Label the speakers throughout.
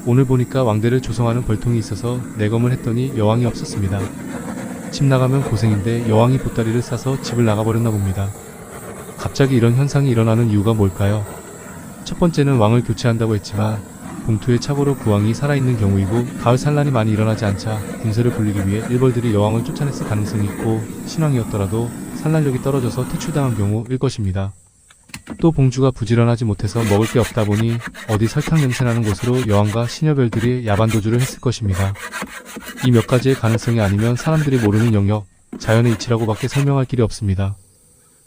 Speaker 1: 오늘 보니까 왕대를 조성하는 벌통이 있어서 내검을 했더니 여왕이 없었습니다. 집 나가면 고생인데 여왕이 보따리를 싸서 집을 나가버렸나 봅니다. 갑자기 이런 현상이 일어나는 이유가 뭘까요? 첫 번째는 왕을 교체한다고 했지만 봉투에 착오로 그 왕이 살아있는 경우이고 가을 산란이 많이 일어나지 않자 군세를 불리기 위해 일벌들이 여왕을 쫓아냈을 가능성이 있고 신왕이었더라도 산란력이 떨어져서 퇴출당한 경우일 것입니다. 또 봉주가 부지런하지 못해서 먹을 게 없다 보니 어디 설탕 냄새나는 곳으로 여왕과 시녀별들이 야반도주를 했을 것입니다. 이 몇 가지의 가능성이 아니면 사람들이 모르는 영역, 자연의 이치라고밖에 설명할 길이 없습니다.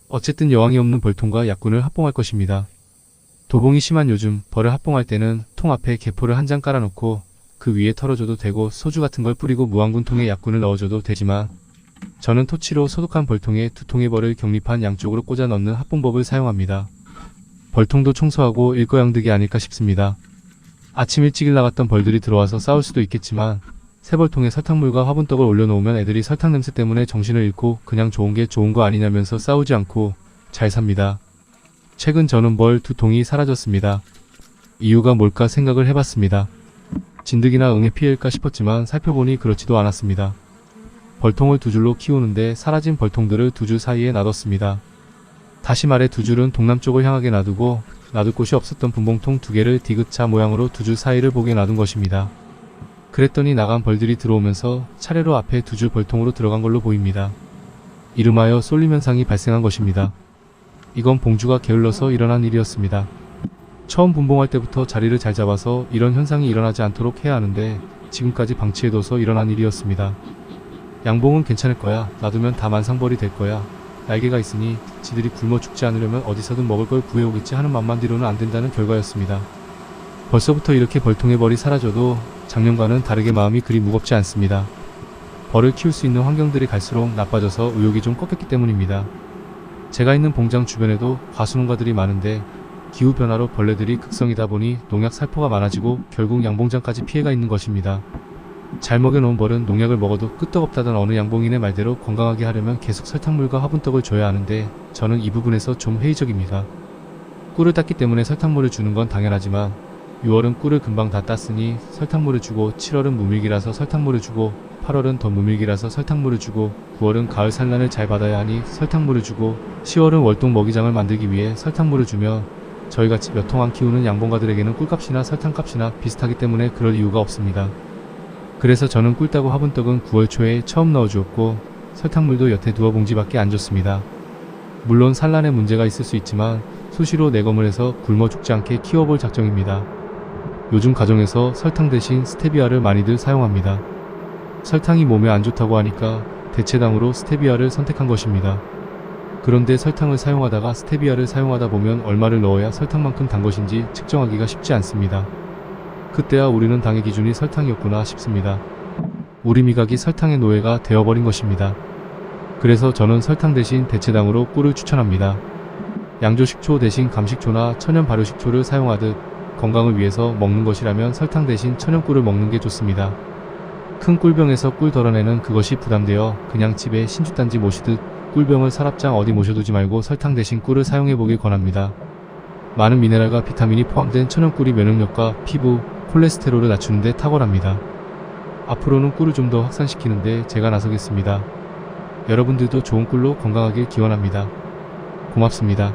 Speaker 1: 어쨌든 여왕이 없는 벌통과 약군을 합봉할 것입니다. 도봉이 심한 요즘 벌을 합봉할 때는 통 앞에 개포를 한 장 깔아놓고 그 위에 털어줘도 되고 소주 같은 걸 뿌리고 무왕군통에 약군을 넣어줘도 되지만 저는 토치로 소독한 벌통에 2통의 벌을 격립한 양쪽으로 꽂아 넣는 합봉법을 사용합니다. 벌통도 청소하고 일거양득이 아닐까 싶습니다. 아침 일찍 일 나갔던 벌들이 들어와서 싸울 수도 있겠지만 새 벌통에 설탕물과 화분떡을 올려놓으면 애들이 설탕 냄새 때문에 정신을 잃고 그냥 좋은 게 좋은 거 아니냐면서 싸우지 않고 잘 삽니다. 최근 저는 벌 2통이 사라졌습니다. 이유가 뭘까 생각을 해봤습니다. 진드기나 응애 피해일까 싶었지만 살펴보니 그렇지도 않았습니다. 벌통을 2줄로 키우는데 사라진 벌통들을 2줄 사이에 놔뒀습니다. 다시 말해 2줄은 동남쪽을 향하게 놔두고 놔둘 곳이 없었던 분봉통 2개를 디귿자 모양으로 2줄 사이를 보게 놔둔 것입니다. 그랬더니 나간 벌들이 들어오면서 차례로 앞에 2줄 벌통으로 들어간 걸로 보입니다. 이름하여 쏠림 현상이 발생한 것입니다. 이건 봉주가 게을러서 일어난 일이었습니다. 처음 분봉할 때부터 자리를 잘 잡아서 이런 현상이 일어나지 않도록 해야 하는데 지금까지 방치해둬서 일어난 일이었습니다. 양봉은 괜찮을 거야. 놔두면 다 만상벌이 될 거야. 날개가 있으니 지들이 굶어 죽지 않으려면 어디서든 먹을 걸 구해오겠지 하는 맘만 뒤로는 안 된다는 결과였습니다. 벌써부터 이렇게 벌통의 벌이 사라져도 작년과는 다르게 마음이 그리 무겁지 않습니다. 벌을 키울 수 있는 환경들이 갈수록 나빠져서 의욕이 좀 꺾였기 때문입니다. 제가 있는 봉장 주변에도 과수농가들이 많은데 기후변화로 벌레들이 극성이다 보니 농약 살포가 많아지고 결국 양봉장까지 피해가 있는 것입니다. 잘 먹여놓은 벌은 농약을 먹어도 끄떡없다던 어느 양봉인의 말대로 건강하게 하려면 계속 설탕물과 화분떡을 줘야 하는데 저는 이 부분에서 좀 회의적입니다. 꿀을 땄기 때문에 설탕물을 주는 건 당연하지만 6월은 꿀을 금방 다 땄으니 설탕물을 주고 7월은 무밀기라서 설탕물을 주고 8월은 더 무밀기라서 설탕물을 주고 9월은 가을 산란을 잘 받아야 하니 설탕물을 주고 10월은 월동 먹이장을 만들기 위해 설탕물을 주며 저희같이 몇 통 안 키우는 양봉가들에게는 꿀값이나 설탕값이나 비슷하기 때문에 그럴 이유가 없습니다. 그래서 저는 꿀 따고 화분떡은 9월 초에 처음 넣어주었고 설탕물도 여태 두어 봉지밖에 안 줬습니다. 물론 산란에 문제가 있을 수 있지만 수시로 내검을 해서 굶어 죽지 않게 키워볼 작정입니다. 요즘 가정에서 설탕 대신 스테비아를 많이들 사용합니다. 설탕이 몸에 안 좋다고 하니까 대체당으로 스테비아를 선택한 것입니다. 그런데 설탕을 사용하다가 스테비아를 사용하다 보면 얼마를 넣어야 설탕만큼 단 것인지 측정하기가 쉽지 않습니다. 그때야 우리는 당의 기준이 설탕이었구나 싶습니다. 우리 미각이 설탕의 노예가 되어버린 것입니다. 그래서 저는 설탕 대신 대체당으로 꿀을 추천합니다. 양조식초 대신 감식초나 천연 발효식초를 사용하듯 건강을 위해서 먹는 것이라면 설탕 대신 천연꿀을 먹는 게 좋습니다. 큰 꿀병에서 꿀 덜어내는 그것이 부담되어 그냥 집에 신주단지 모시듯 꿀병을 서랍장 어디 모셔두지 말고 설탕 대신 꿀을 사용해보길 권합니다. 많은 미네랄과 비타민이 포함된 천연꿀이 면역력과 피부, 콜레스테롤을 낮추는 데 탁월합니다. 앞으로는 꿀을 좀 더 확산시키는데 제가 나서겠습니다. 여러분들도 좋은 꿀로 건강하길 기원합니다. 고맙습니다.